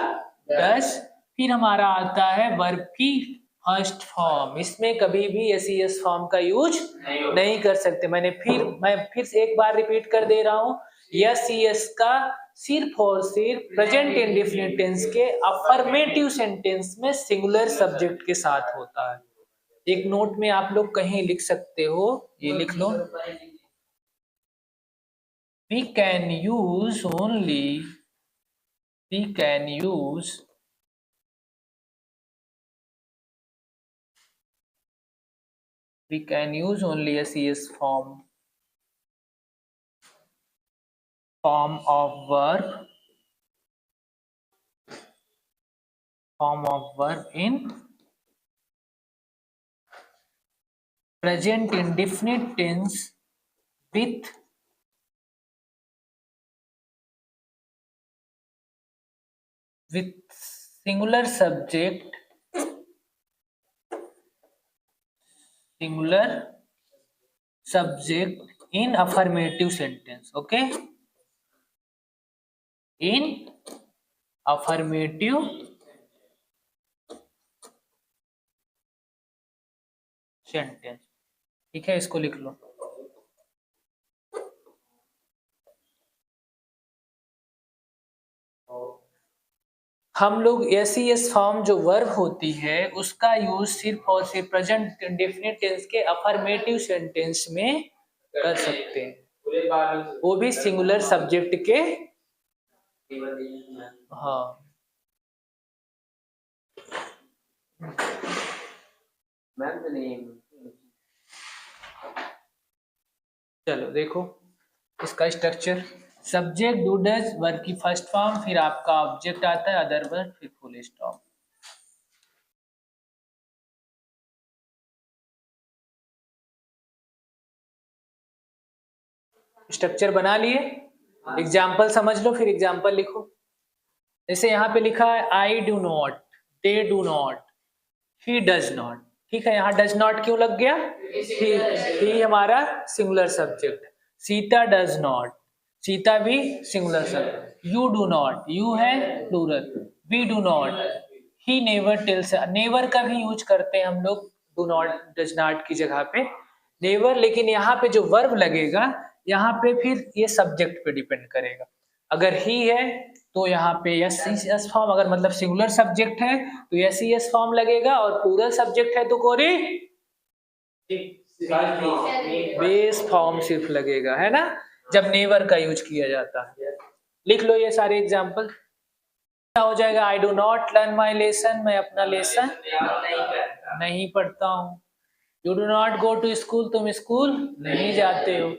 डज, फिर हमारा आता है वर्ब की फर्स्ट फॉर्म। इसमें कभी भी एस फॉर्म का यूज नहीं कर सकते। मैं फिर से एक बार रिपीट कर दे रहा हूँ, यस का सिर्फ और सिर्फ प्रेजेंट इंडेफिनिट टेंस के अफर्मेटिव सेंटेंस में सिंगुलर सब्जेक्ट के साथ होता है। एक नोट में आप लोग कहीं लिख सकते हो, ये लिख लो, we can use only SES form of verb in present indefinite tense with singular subject in affirmative sentence. Okay, in affirmative sentence. ठीक है, इसको लिख लो. हम लोग SES फॉर्म जो वर्ब होती है उसका यूज सिर्फ और सिर्फ प्रेजेंट इंडेफिनिट टेंस के अफर्मेटिव सेंटेंस में कर सकते हैं, वो भी सिंगुलर सब्जेक्ट के. हाँ, चलो देखो इसका structure. Subject do does verb की फर्स्ट फॉर्म, फिर आपका ऑब्जेक्ट आता है अदर वर्ब, फिर फुल स्टॉप. स्ट्रक्चर बना लिए, एग्जाम्पल समझ लो फिर एग्जाम्पल लिखो. जैसे यहाँ पे लिखा है आई do not, they do not, he does not. ठीक है, यहाँ डज नॉट क्यों लग गया? ही हमारा singular subject. Sita does not, Sita भी singular subject. You do not, you है plural. We do not, he never tells, never का भी यूज करते हैं हम लोग डू नॉट डज नॉट की जगह पे नेवर. लेकिन यहाँ पे जो वर्ब लगेगा यहाँ पे फिर ये सब्जेक्ट पे डिपेंड करेगा. अगर ही है तो यहाँ पे SES फॉर्म, अगर मतलब सिंगुलर सब्जेक्ट है तो SES फॉर्म लगेगा, और प्लूरल सब्जेक्ट है तो कोरी बेस फॉर्म सिर्फ लगेगा, है ना, जब नेवर का यूज किया जाता है. लिख लो ये सारे एग्जाम्पल. क्या हो जाएगा? I do not learn my lesson, मैं अपना लेसन नहीं पढ़ता हूँ. You do not go to school, तुम स्कूल नहीं जाते हो.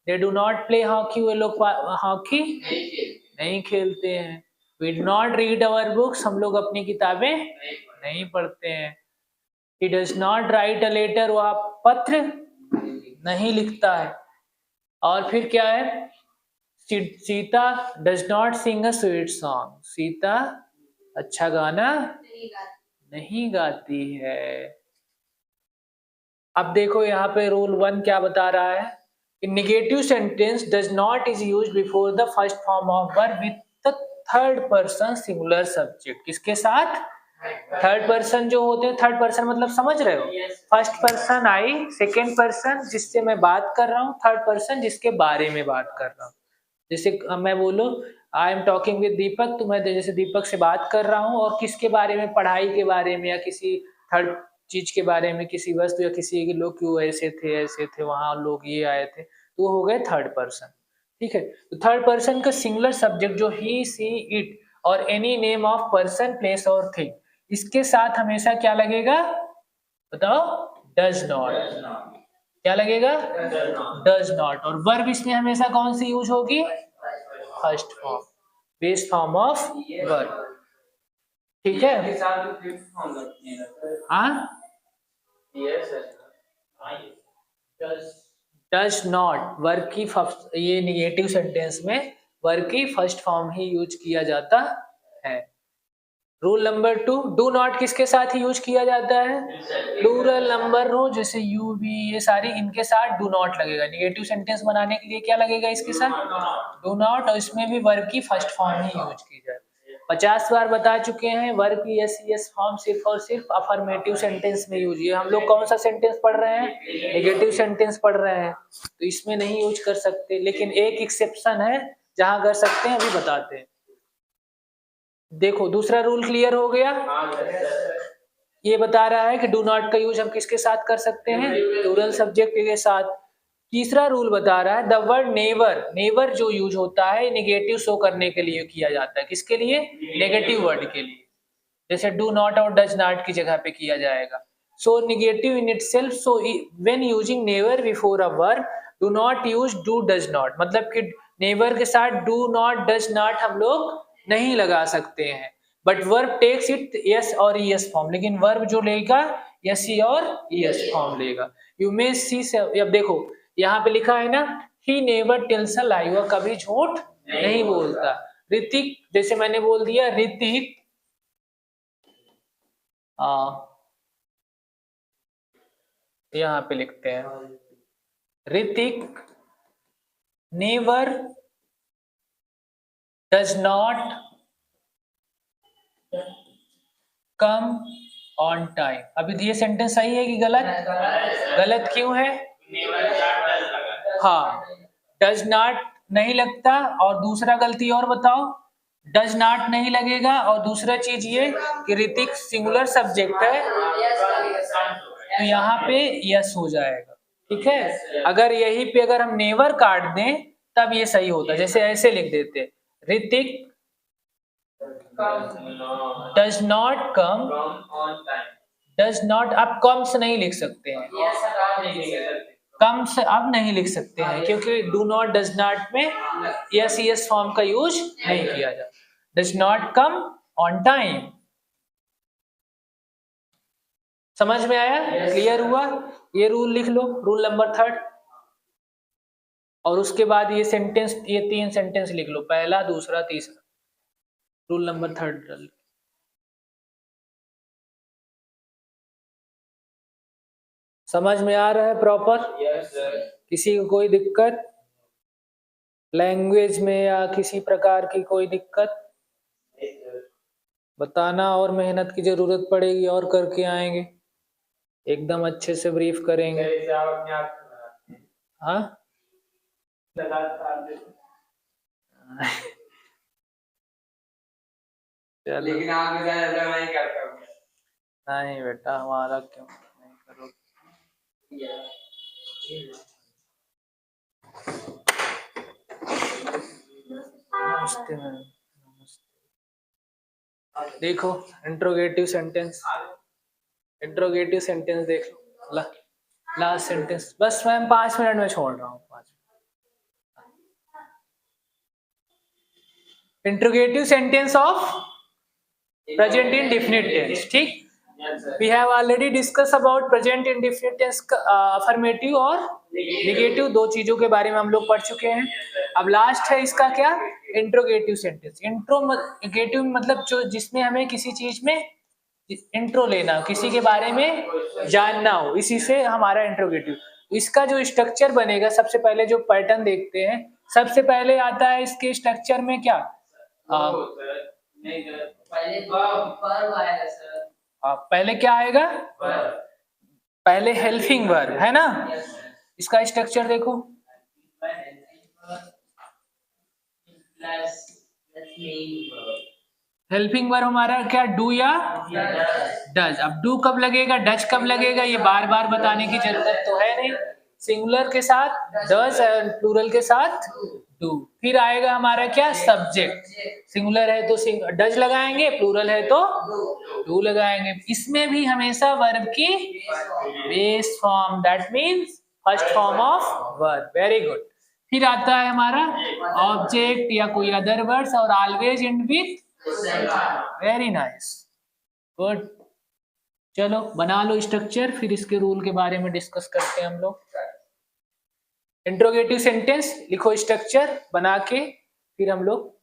They do not play hockey, वे लोग हॉकी नहीं खेलते हैं. We do not read our books, हम लोग अपनी किताबें नहीं पढ़ते हैं. He does not write a letter, वह पत्र नहीं लिखता है. और फिर क्या है? Sita does not Singh a sweet song, Sita अच्छा गाना नहीं गाती है. अब देखो यहाँ पे रूल 1 क्या बता रहा है? In negative sentence does not is used before the first form of verb with the third person singular subject. किसके साथ? थर्ड पर्सन जो होते हैं, थर्ड पर्सन मतलब समझ रहे हो? First person I, second person जिससे मैं बात कर रहा हूँ, थर्ड पर्सन जिसके बारे में बात कर रहा हूँ. जैसे मैं बोलूँ आई एम टॉकिंग विद दीपक, तो मैं जैसे दीपक से बात कर रहा हूँ और किसके बारे में? पढ़ाई के बारे में या किसी थर्ड चीज के बारे में, किसी वस्तु या किसी के लोग क्यों ऐसे थे वहां लोग ये आए थे, तो हो गए थर्ड पर्सन. ठीक है, तो थर्ड पर्सन का सिंगुलर सब्जेक्ट जो ही सी इट और any name of person place और थिंग, इसके साथ हमेशा क्या लगेगा बताओ? Does not. क्या लगेगा? Does not. और वर्ब इसमें हमेशा कौन सी यूज होगी? First form, base form of verb. ठीक है, हाँ. डज नॉट वर्ब की ये निगेटिव सेंटेंस में वर्ब की फर्स्ट फॉर्म ही यूज किया जाता है. रूल नंबर 2, डू नॉट किसके साथ ही यूज किया जाता है? प्लूरल नंबर रो, जैसे यू वी ये सारी, इनके साथ डू नॉट लगेगा. निगेटिव सेंटेंस बनाने के लिए क्या लगेगा इसके साथ? Do not. और इसमें भी वर्ब की फर्स्ट फॉर्म ही यूज की जाए. 50 बार बता चुके हैं, वर्ब की SES फॉर्म सिर्फ और सिर्फ अफर्मेटिव सेंटेंस में यूज है. हम लोग कौन सा सेंटेंस पढ़ रहे हैं? नेगेटिव सेंटेंस पढ़ रहे हैं, तो इसमें नहीं यूज कर सकते. लेकिन एक एक्सेप्शन है जहां कर सकते हैं, अभी बताते हैं. देखो दूसरा रूल क्लियर हो गया. ये बता रहा है कि डू नॉट का यूज हम किसके साथ कर सकते हैं? प्लूरल सब्जेक्ट के साथ. तीसरा रूल बता रहा है द वर्ड नेवर, नेवर जो यूज होता है नेगेटिव शो करने के लिए किया जाता है। किसके लिए? नेगेटिव वर्ड के लिए। जैसे डू नॉट और डज नॉट की जगह पे किया जाएगा। So negative in itself, so when using never before a verb do not use do does not, मतलब कि नेवर के साथ डू नॉट डज नॉट हम लोग नहीं लगा सकते हैं। But verb takes it es और यस फॉर्म, लेकिन वर्ब जो लेगा यस और यस फॉर्म लेगा। यू मे सी, अब देखो यहाँ पे लिखा है ना ही नेवर टेल्स अ लाई, वह कभी झूठ नहीं बोलता। ऋतिक, जैसे मैंने बोल दिया ऋतिक यहाँ पे लिखते हैं Hrithik never does not come on time. अभी ये सेंटेंस सही है कि गलत? गलत क्यों है? हाँ, डज नॉट नहीं लगता, और दूसरा गलती और बताओ, डज नॉट नहीं लगेगा, और दूसरा चीज ये कि ऋतिक सिंगुलर सब्जेक्ट है तो यहाँ पे यस हो जाएगा। ठीक है, अगर यहीं पे अगर हम नेवर काट दें तब ये सही होता। जैसे ऐसे लिख देते Hrithik does not come does not, आप कम से नहीं लिख सकते हैं, कम से अब नहीं लिख सकते हैं क्योंकि डू नॉट डज नॉट में यस यस फॉर्म का यूज नहीं किया जाता। Does not come on time. समझ में आया? क्लियर हुआ? ये रूल लिख लो, रूल नंबर 3। और उसके बाद ये सेंटेंस, ये 3 सेंटेंस लिख लो, पहला दूसरा तीसरा, रूल नंबर 3। समझ में आ रहा है प्रॉपर? किसी को कोई दिक्कत लैंग्वेज में या किसी प्रकार की कोई दिक्कत बताना, और मेहनत की जरूरत पड़ेगी और करके आएंगे, एकदम अच्छे से ब्रीफ करेंगे। हाँ लेकिन आप नहीं करता। नहीं बेटा, हमारा क्यों नहीं करोगे? नमस्ते मैम। देखो इंट्रोगेटिव सेंटेंस, इंट्रोगेटिव सेंटेंस देख लो, लास्ट सेंटेंस। बस मैम 5 मिनट में छोड़ रहा हूँ, 5। Interrogative sentence of present indefinite tense. ठीक, we have already discussed about present indefinite tense, affirmative और negative, 2 चीजों के बारे में हम लोग पढ़ चुके हैं। अब लास्ट है इसका क्या? Interrogative sentence. इंट्रोगेटिव मतलब जो जिसमें हमें किसी चीज में इंट्रो लेना, किसी के बारे में जानना हो, इसी से हमारा इंट्रोगेटिव। इसका जो स्ट्रक्चर बनेगा, सबसे पहले जो पैटर्न देखते हैं, सबसे पहले आता है इसके स्ट्रक्चर में क्या? पहले क्या आएगा? पहले हेल्पिंग वर्ब है ना। इसका स्ट्रक्चर देखो, हेल्पिंग वर्ब हमारा क्या? डू या डज। अब डू कब लगेगा, डज कब लगेगा, ये बार बार बताने की जरूरत तो है नहीं। सिंगुलर के साथ डज और प्लूरल के साथ डू। फिर आएगा हमारा क्या? सब्जेक्ट। सिंगुलर है तो डज लगाएंगे, प्लूरल है तो डू लगाएंगे। इसमें भी हमेशा वर्ब की base form, that means first form of verb. Very good. फिर आता है हमारा ऑब्जेक्ट या कोई अदर वर्ड्स, और always and with very nice, good. चलो बना लो स्ट्रक्चर, फिर इसके रूल के बारे में डिस्कस करते हैं हम लोग। इंट्रोगेटिव सेंटेंस लिखो, स्ट्रक्चर बना के फिर हम लोग,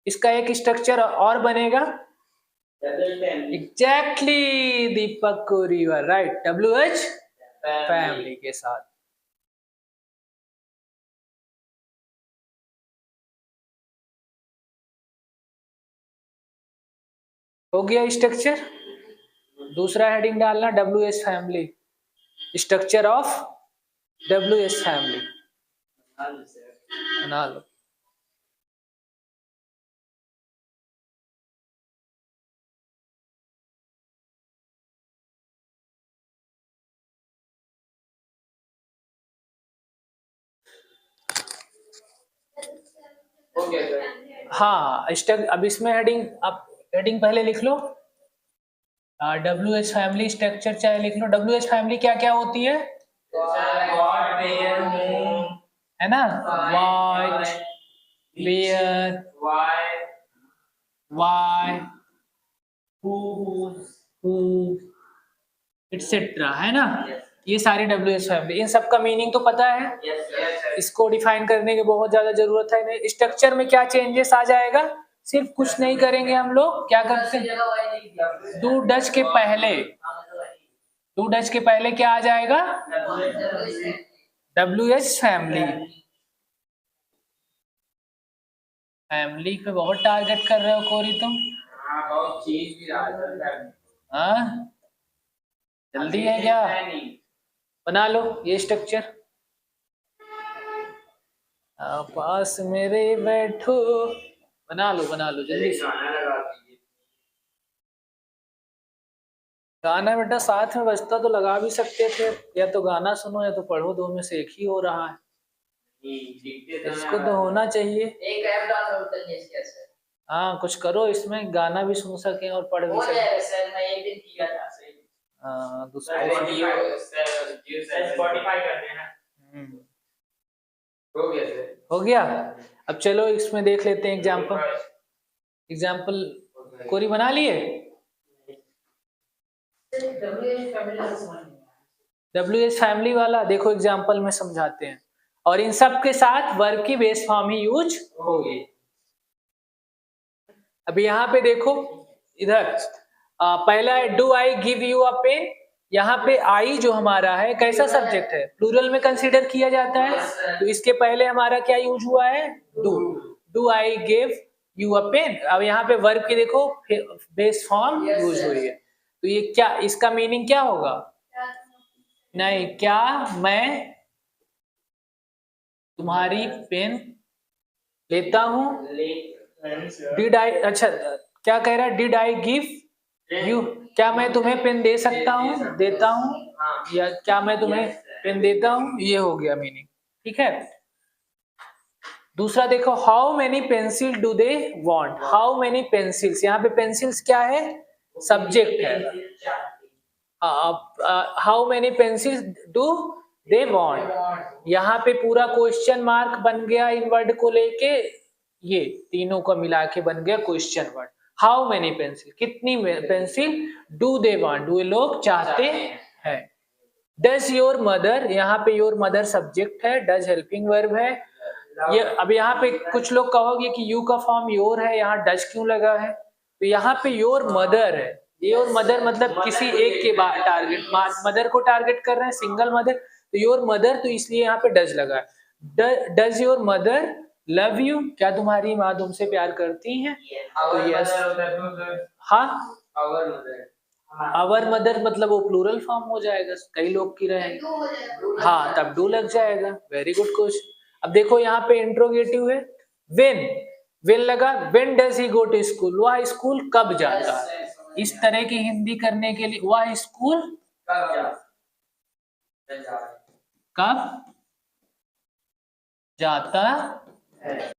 इसका एक स्ट्रक्चर और बनेगा। Exactly Deepak Kori, you are right, WH family के साथ। हो गया स्ट्रक्चर। दूसरा हेडिंग डालना WH family, structure of WH family बना लो। Okay sir. हाँ अब इसमें हेडिंग, आप हेडिंग पहले लिख लो, WH फैमिली स्ट्रक्चर चाहे लिख लो। WH फैमिली क्या क्या होती है, व्हाट, वेयर, whom, है ना, what, where, why, why, whose, who, et cetera, है ना। ये सारी WH फैमिली, इन सब का मीनिंग तो पता है, yes, इसको डिफाइन करने की बहुत ज्यादा जरूरत है नहीं। स्ट्रक्चर में क्या चेंजेस आ जाएगा, सिर्फ कुछ नहीं करेंगे हम लोग, क्या करते हैं, डू डच के पहले, डू डच के पहले क्या आ जाएगा, WH फैमिली। फैमिली पे बहुत टारगेट कर रहे हो कोरी तुम, हाँ बहुत चीज भी रहा है। हाँ जल्दी है क्या, बना लो ये स्ट्रक्चर। पास मेरे बैठो, बना लो जल्दी से। गाना बेटा साथ में बजता तो लगा भी सकते थे, या तो गाना सुनो या तो पढ़ो, दो में से एक ही हो रहा है, इसको तो होना चाहिए। एक ऐप डाउनलोड करनी है सर। हाँ कुछ करो इसमें, गाना भी सुन सके और पढ़ भी सके। सर मैं एक दिन किया था सर। दूसरा स्पॉटिफाई करते हैं ना। हो गया सर, हो गया। अब चलो इसमें देख लेते हैं एग्जाम्पल कोरी बना लिए। WH फैमिली वाला देखो एग्जाम्पल में समझाते हैं, और इन सब के साथ वर्ब की बेस फॉर्म ही यूज होगी। अब यहाँ पे देखो, इधर पहला है do I give you a pen. यहाँ पे आई जो हमारा है कैसा सब्जेक्ट है, प्लूरल में कंसीडर किया जाता है, तो इसके पहले हमारा क्या यूज हुआ है, do I give you a pen. अब यहाँ पे वर्ब की देखो बेस फॉर्म यूज हुई है, तो ये क्या, इसका मीनिंग क्या होगा, नहीं क्या मैं तुम्हारी पेन लेता हूं, डिड आई, अच्छा क्या कह रहा है, डिड आई गिव यू, क्या मैं तुम्हें पेन दे सकता हूँ, देता हूँ, या क्या मैं तुम्हें पेन देता हूँ, ये हो गया मीनिंग, ठीक है। दूसरा देखो, how many pencil do they want. How many pencils, यहाँ पे पेंसिल्स क्या है, सब्जेक्ट है। How many pencils do they want, यहाँ पे पूरा क्वेश्चन मार्क बन गया इन वर्ड को लेके, ये तीनों को मिला के बन गया question word. How many pencil, कितनी पेंसिल, डू दे वांट, वो लोग चाहते हैं। डज योर मदर, यहाँ पे योर मदर सब्जेक्ट है, डज हेल्पिंग वर्ब है। ये अब यहाँ पे कुछ लोग कहोगे कि यू का फॉर्म योर है, यहाँ डज क्यों लगा है, तो यहाँ पे योर मदर है, योर मदर मतलब किसी एक के बाद टारगेट, मदर को टारगेट कर रहे हैं, सिंगल मदर, तो योर मदर, तो इसलिए यहाँ पे डज लगा है। Does your mother love you, क्या तुम्हारी माँ तुमसे प्यार करती है, तो यस। हाँ आवर मदर मतलब वो प्लूरल फॉर्म हो जाएगा, कई लोग की रहेंगे, हाँ तब डू लग जाएगा। Very good question. अब देखो यहाँ पे इंट्रोगेटिव है, वेन लगा, when does he go to school, वह स्कूल कब जाता है। इस तरह की हिंदी करने के लिए, वह स्कूल कब जाता है,